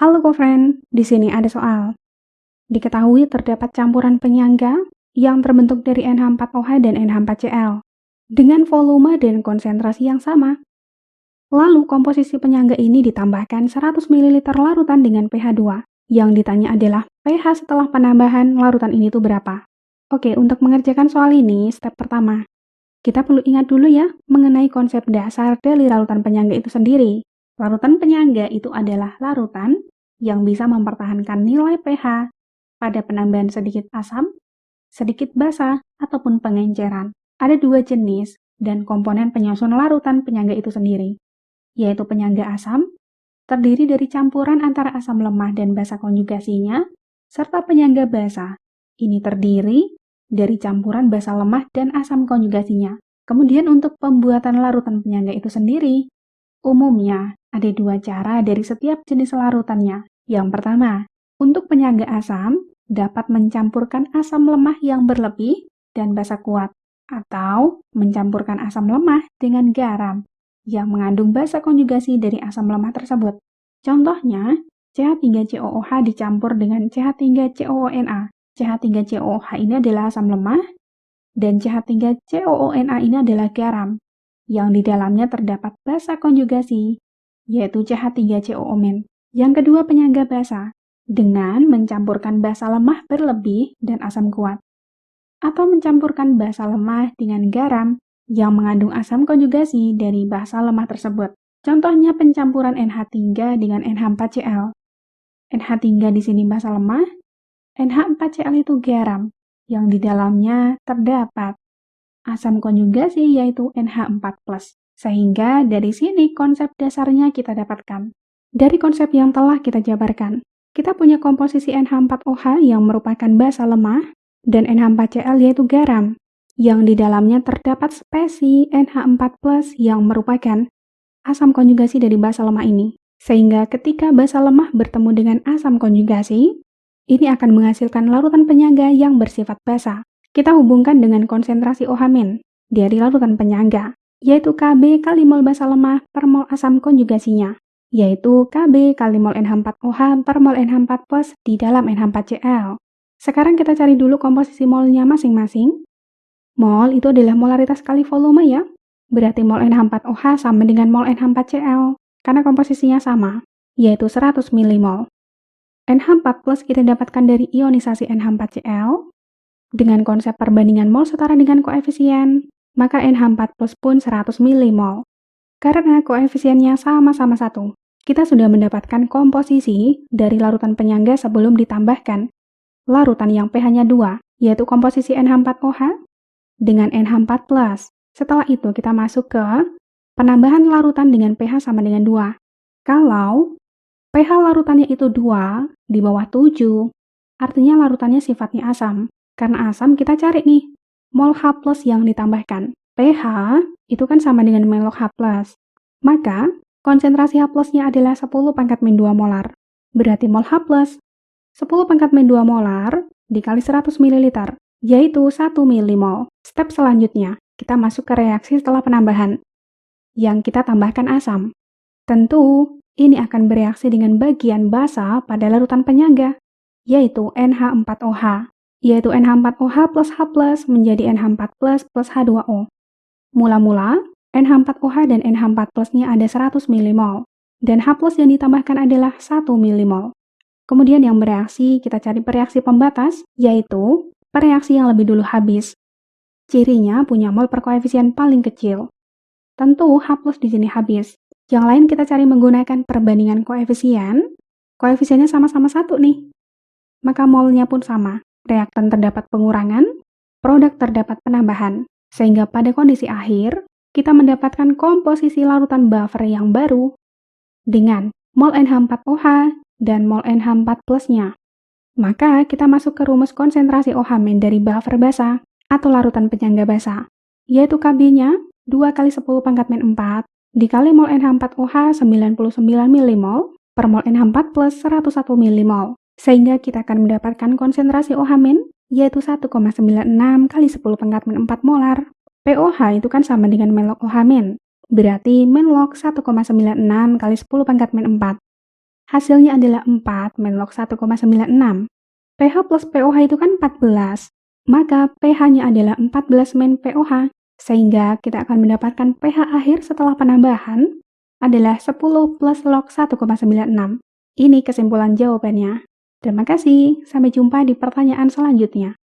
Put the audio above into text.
Halo co-friend, di sini ada soal. Diketahui terdapat campuran penyangga yang terbentuk dari NH4OH dan NH4Cl dengan volume dan konsentrasi yang sama. Lalu komposisi penyangga ini ditambahkan 100 ml larutan dengan pH 2. Yang ditanya adalah pH setelah penambahan larutan ini tuh berapa? Oke, untuk mengerjakan soal ini, step pertama. Kita perlu ingat dulu ya mengenai konsep dasar dari larutan penyangga itu sendiri. Larutan penyangga itu adalah larutan yang bisa mempertahankan nilai pH pada penambahan sedikit asam, sedikit basa, ataupun pengenceran. Ada dua jenis dan komponen penyusun larutan penyangga itu sendiri, yaitu penyangga asam, terdiri dari campuran antara asam lemah dan basa konjugasinya, serta penyangga basa. Ini terdiri dari campuran basa lemah dan asam konjugasinya. Kemudian untuk pembuatan larutan penyangga itu sendiri, umumnya ada dua cara dari setiap jenis larutannya. Yang pertama, untuk penyangga asam, dapat mencampurkan asam lemah yang berlebih dan basa kuat, atau mencampurkan asam lemah dengan garam yang mengandung basa konjugasi dari asam lemah tersebut. Contohnya, CH3COOH dicampur dengan CH3COONA. CH3COOH ini adalah asam lemah, dan CH3COONA ini adalah garam, yang di dalamnya terdapat basa konjugasi, yaitu CH3COO-. Yang kedua, penyangga basa, dengan mencampurkan basa lemah berlebih dan asam kuat, atau mencampurkan basa lemah dengan garam yang mengandung asam konjugasi dari basa lemah tersebut. Contohnya pencampuran NH3 dengan NH4Cl. NH3 di sini basa lemah, NH4Cl itu garam, yang di dalamnya terdapat asam konjugasi yaitu NH4+. Sehingga dari sini konsep dasarnya kita dapatkan. Dari konsep yang telah kita jabarkan, kita punya komposisi NH4OH yang merupakan basa lemah dan NH4Cl yaitu garam, yang di dalamnya terdapat spesi NH4+ yang merupakan asam konjugasi dari basa lemah ini. Sehingga ketika basa lemah bertemu dengan asam konjugasi, ini akan menghasilkan larutan penyangga yang bersifat basa. Kita hubungkan dengan konsentrasi OH- dari larutan penyangga, yaitu Kb kali mol basa lemah per mol asam konjugasinya, yaitu Kb kali mol NH4OH per mol NH4+ di dalam NH4Cl. Sekarang kita cari dulu komposisi molnya masing-masing. Mol itu adalah molaritas kali volume ya, berarti mol NH4OH sama dengan mol NH4Cl, karena komposisinya sama, yaitu 100 milimol. NH4+ kita dapatkan dari ionisasi NH4Cl, dengan konsep perbandingan mol setara dengan koefisien, maka NH4+ pun 100 milimol. Karena koefisiennya sama-sama 1, kita sudah mendapatkan komposisi dari larutan penyangga sebelum ditambahkan larutan yang pH-nya 2, yaitu komposisi NH4OH dengan NH4+. Setelah itu kita masuk ke penambahan larutan dengan pH sama dengan 2. Kalau pH larutannya itu 2 di bawah 7, artinya larutannya sifatnya asam. Karena asam kita cari nih, mol H+ yang ditambahkan. pH itu kan sama dengan mol H+. Maka, konsentrasi H+-nya adalah 10 pangkat min 2 molar. Berarti mol H+, 10 pangkat min 2 molar dikali 100 ml, yaitu 1 milimol. Step selanjutnya, kita masuk ke reaksi setelah penambahan, yang kita tambahkan asam. Tentu, ini akan bereaksi dengan bagian basa pada larutan penyangga, yaitu NH4OH. Yaitu NH4OH plus H+ menjadi NH4+ plus H2O. Mula-mula, NH4OH dan NH4+-nya ada 100 milimol, dan H+ yang ditambahkan adalah 1 milimol. Kemudian yang bereaksi, kita cari pereaksi pembatas, yaitu pereaksi yang lebih dulu habis. Cirinya punya mol per koefisien paling kecil. Tentu H+ di sini habis. Yang lain kita cari menggunakan perbandingan koefisien. Koefisiennya sama-sama 1 nih. Maka molnya pun sama. Reaktan terdapat pengurangan, produk terdapat penambahan, sehingga pada kondisi akhir, kita mendapatkan komposisi larutan buffer yang baru dengan mol NH4OH dan mol NH4+-nya. Maka kita masuk ke rumus konsentrasi OH- dari buffer basa atau larutan penyangga basa, yaitu Kb-nya 2 kali 10 pangkat min 4 dikali mol NH4OH 99 milimol per mol NH4+ 101 milimol. Sehingga kita akan mendapatkan konsentrasi OH- yaitu 1,96 kali 10 pangkat min 4 molar. POH itu kan sama dengan menlog OH-, berarti menlog 1,96 kali 10 pangkat min 4. Hasilnya adalah 4 min log 1,96. pH plus pOH itu kan 14. Maka pH-nya adalah 14 min pOH. Sehingga kita akan mendapatkan pH akhir setelah penambahan adalah 10 plus log 1,96. Ini kesimpulan jawabannya. Terima kasih, sampai jumpa di pertanyaan selanjutnya.